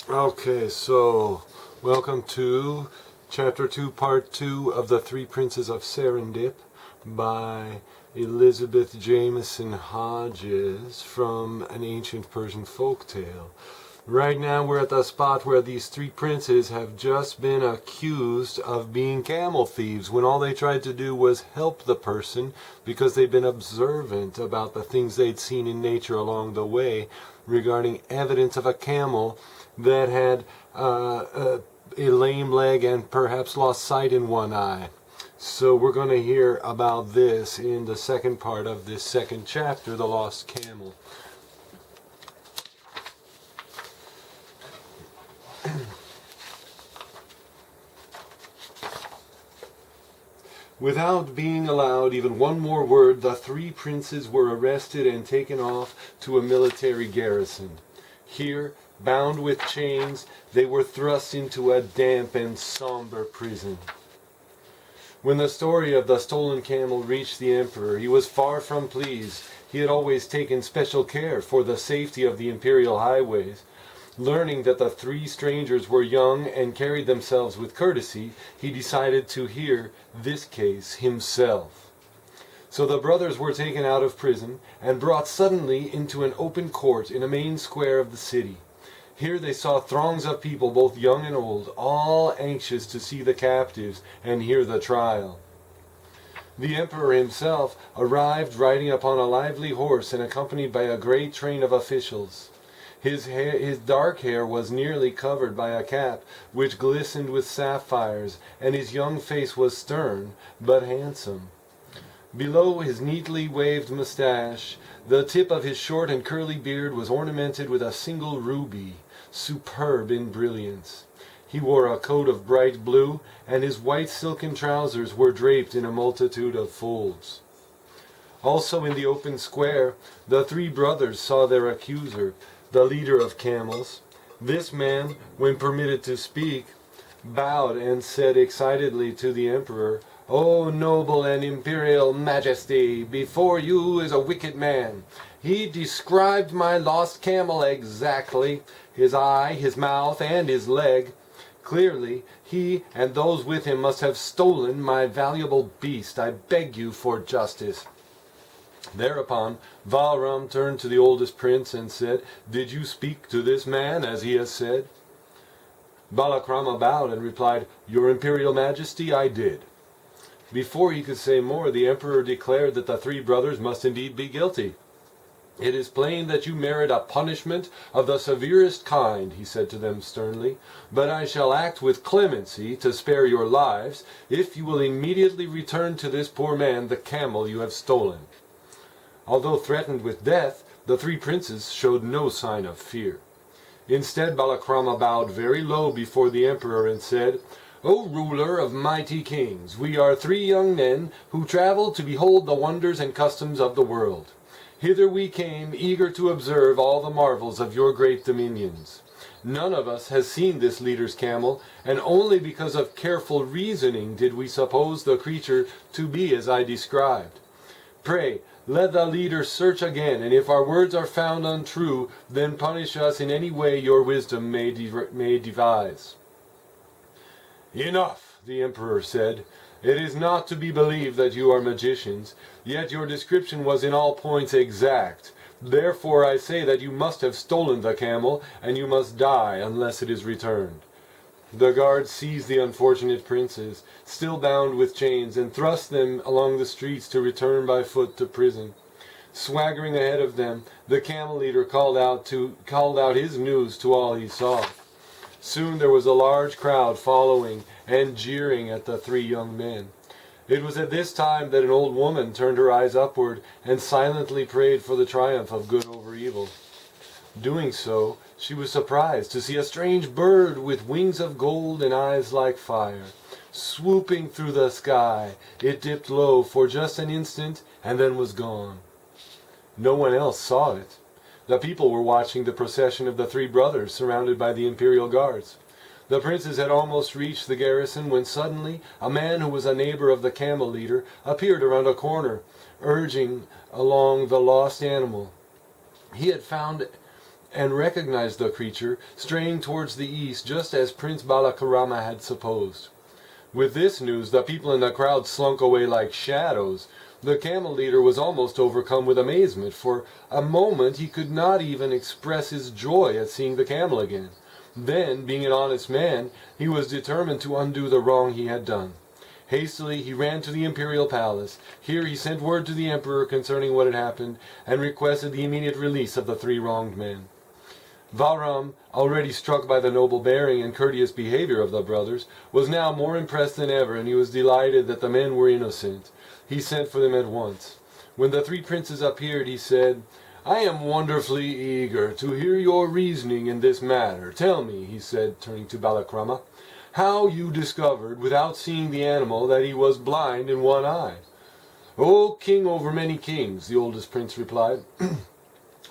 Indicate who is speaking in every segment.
Speaker 1: Okay, so welcome to Chapter 2, Part 2 of The Three Princes of Serendip by Elizabeth Jamison Hodges from an ancient Persian folktale. Right now we're at the spot where these three princes have just been accused of being camel thieves when all they tried to do was help the person because they'd been observant about the things they'd seen in nature along the way regarding evidence of a camel that had a lame leg and perhaps lost sight in one eye. So we're going to hear about this in the second part of this second chapter, The Lost Camel. Without being allowed even one more word, the three princes were arrested and taken off to a military garrison. Here, bound with chains, they were thrust into a damp and somber prison. When the story of the stolen camel reached the emperor, he was far from pleased. He had always taken special care for the safety of the imperial highways. Learning that the three strangers were young and carried themselves with courtesy, he decided to hear this case himself. So the brothers were taken out of prison and brought suddenly into an open court in a main square of the city. Here they saw throngs of people, both young and old, all anxious to see the captives and hear the trial. The emperor himself arrived riding upon a lively horse and accompanied by a great train of officials. His dark hair was nearly covered by a cap which glistened with sapphires, and his young face was stern but handsome. Below his neatly waved mustache, the tip of his short and curly beard was ornamented with a single ruby, superb in brilliance. He wore a coat of bright blue, and his white silken trousers were draped in a multitude of folds. Also in the open square, the three brothers saw their accuser, the leader of camels. This man, when permitted to speak, bowed and said excitedly to the emperor, "O noble and imperial majesty, before you is a wicked man. He described my lost camel exactly, his eye, his mouth, and his leg. Clearly, he and those with him must have stolen my valuable beast. I beg you for justice." Thereupon Vahram turned to the oldest prince and said, "Did you speak to this man as he has said?" Balakrama bowed and replied, "Your imperial majesty, I did." Before he could say more, the emperor declared that the three brothers must indeed be guilty. "It is plain that you merit a punishment of the severest kind," he said to them sternly, "but I shall act with clemency to spare your lives if you will immediately return to this poor man the camel you have stolen." Although threatened with death, the three princes showed no sign of fear. Instead, Balakrama bowed very low before the emperor and said, "O ruler of mighty kings, we are three young men who traveled to behold the wonders and customs of the world. Hither we came, eager to observe all the marvels of your great dominions. None of us has seen this leader's camel, and only because of careful reasoning did we suppose the creature to be as I described. Pray, let the leader search again, and if our words are found untrue, then punish us in any way your wisdom may devise." "Enough," the emperor said. "It is not to be believed that you are magicians, yet your description was in all points exact. Therefore I say that you must have stolen the camel, and you must die unless it is returned." The guards seized the unfortunate princes, still bound with chains, and thrust them along the streets to return by foot to prison. Swaggering ahead of them, the camel leader called out his news to all he saw. Soon there was a large crowd following and jeering at the three young men. It was at this time that an old woman turned her eyes upward and silently prayed for the triumph of good over evil. Doing so, she was surprised to see a strange bird with wings of gold and eyes like fire. Swooping through the sky, it dipped low for just an instant and then was gone. No one else saw it. The people were watching the procession of the three brothers surrounded by the imperial guards. The princes had almost reached the garrison when suddenly a man who was a neighbor of the camel leader appeared around a corner, urging along the lost animal. He had found and recognized the creature, straying towards the east just as Prince Balakrama had supposed. With this news, the people in the crowd slunk away like shadows. The camel leader was almost overcome with amazement. For a moment he could not even express his joy at seeing the camel again. Then, being an honest man, he was determined to undo the wrong he had done. Hastily he ran to the imperial palace. Here he sent word to the emperor concerning what had happened, and requested the immediate release of the 3 wronged men. Vahram, already struck by the noble bearing and courteous behavior of the brothers, was now more impressed than ever, and he was delighted that the men were innocent. He sent for them at once. When the 3 princes appeared, he said, "I am wonderfully eager to hear your reasoning in this matter. Tell me," he said, turning to Balakrama, "how you discovered, without seeing the animal, that he was blind in one eye." "O king over many kings," the oldest prince replied,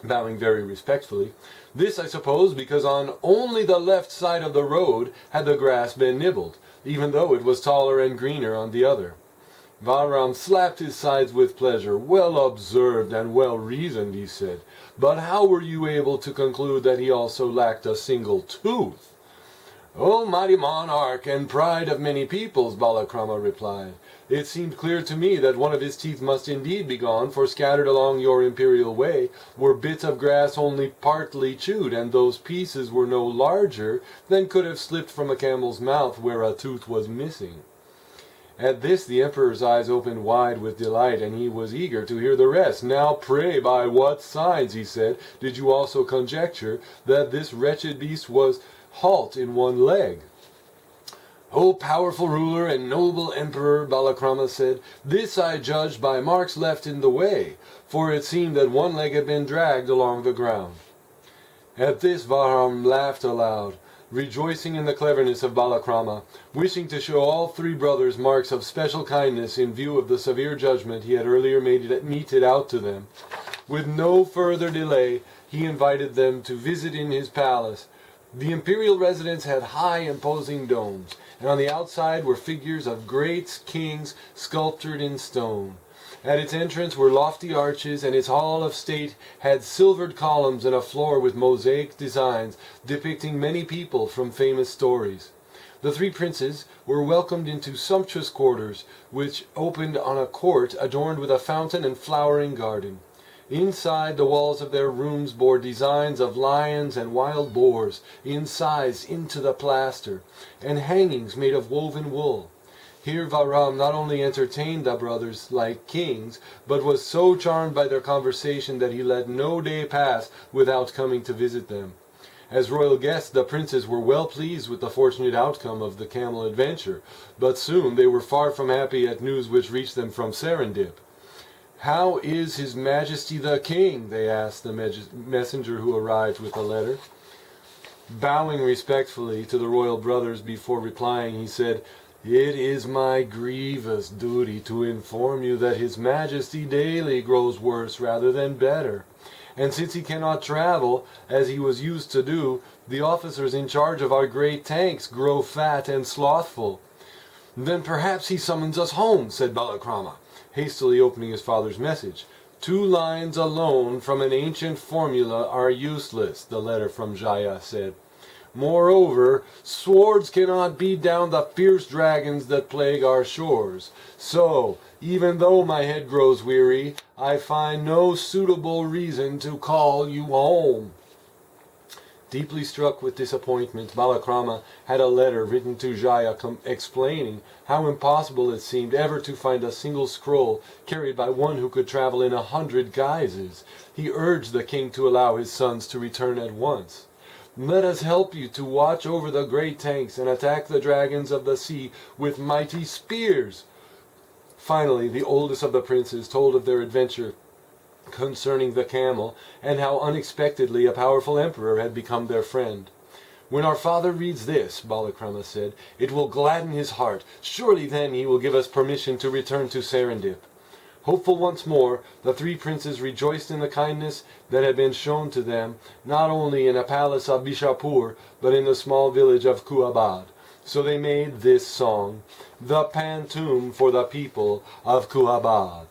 Speaker 1: bowing very respectfully, "this I suppose because on only the left side of the road had the grass been nibbled, even though it was taller and greener on the other." Vahram slapped his sides with pleasure. "Well observed and well reasoned," he said. "But how were you able to conclude that he also lacked a single tooth?" "O mighty monarch and pride of many peoples," Balakrama replied, "it seemed clear to me that one of his teeth must indeed be gone, for scattered along your imperial way were bits of grass only partly chewed, and those pieces were no larger than could have slipped from a camel's mouth where a tooth was missing." At this the emperor's eyes opened wide with delight, and he was eager to hear the rest. "Now pray, by what signs," he said, "did you also conjecture that this wretched beast was halt in one leg?" "O powerful ruler and noble emperor," Balakrama said, "this I judged by marks left in the way, for it seemed that one leg had been dragged along the ground." At this Vahram laughed aloud, rejoicing in the cleverness of Balakrama, wishing to show all 3 brothers marks of special kindness in view of the severe judgment he had earlier meted out to them. With no further delay, he invited them to visit in his palace. The imperial residence had high imposing domes, and on the outside were figures of great kings sculptured in stone. At its entrance were lofty arches, and its hall of state had silvered columns and a floor with mosaic designs depicting many people from famous stories. The 3 princes were welcomed into sumptuous quarters, which opened on a court adorned with a fountain and flowering garden. Inside, the walls of their rooms bore designs of lions and wild boars, incised into the plaster, and hangings made of woven wool. Here Vahram not only entertained the brothers like kings, but was so charmed by their conversation that he let no day pass without coming to visit them. As royal guests, the princes were well pleased with the fortunate outcome of the camel adventure, but soon they were far from happy at news which reached them from Serendip. "How is His Majesty the King?" they asked the messenger who arrived with the letter. Bowing respectfully to the royal brothers before replying, he said, "It is my grievous duty to inform you that His Majesty daily grows worse rather than better. And since he cannot travel, as he was used to do, the officers in charge of our great tanks grow fat and slothful." "Then perhaps he summons us home," said Balakrama, hastily opening his father's message. "2 lines alone from an ancient formula are useless," the letter from Vijayo said. "Moreover, swords cannot beat down the fierce dragons that plague our shores. So, even though my head grows weary, I find no suitable reason to call you home." Deeply struck with disappointment, Balakrama had a letter written to Vijayo explaining how impossible it seemed ever to find a single scroll carried by one who could travel in 100 guises. He urged the king to allow his sons to return at once. "Let us help you to watch over the great tanks and attack the dragons of the sea with mighty spears." Finally, the oldest of the princes told of their adventure concerning the camel, and how unexpectedly a powerful emperor had become their friend. "When our father reads this," Balakrama said, "it will gladden his heart. Surely then he will give us permission to return to Serendip." Hopeful once more, the 3 princes rejoiced in the kindness that had been shown to them, not only in the palace of Bishapur, but in the small village of Kuabad. So they made this song, the Pantoum for the people of Kuabad.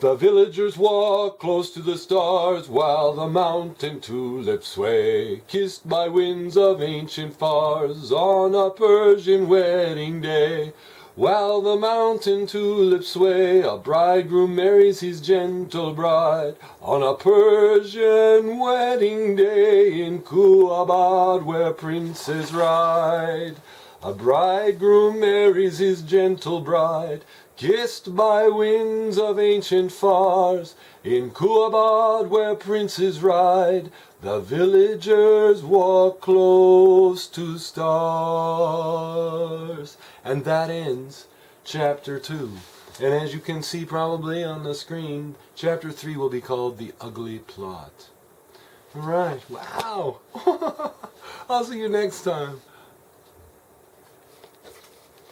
Speaker 1: The villagers walk close to the stars while the mountain tulips sway, kissed by winds of ancient fars on a Persian wedding day. While the mountain tulips sway, a bridegroom marries his gentle bride on a Persian wedding day in Kuabad where princes ride. A bridegroom marries his gentle bride, kissed by winds of ancient fars, in Kuabad where princes ride. The villagers walk close to stars. And that ends chapter 2. And as you can see probably on the screen, chapter 3 will be called The Ugly Plot. Alright, wow! I'll see you next time.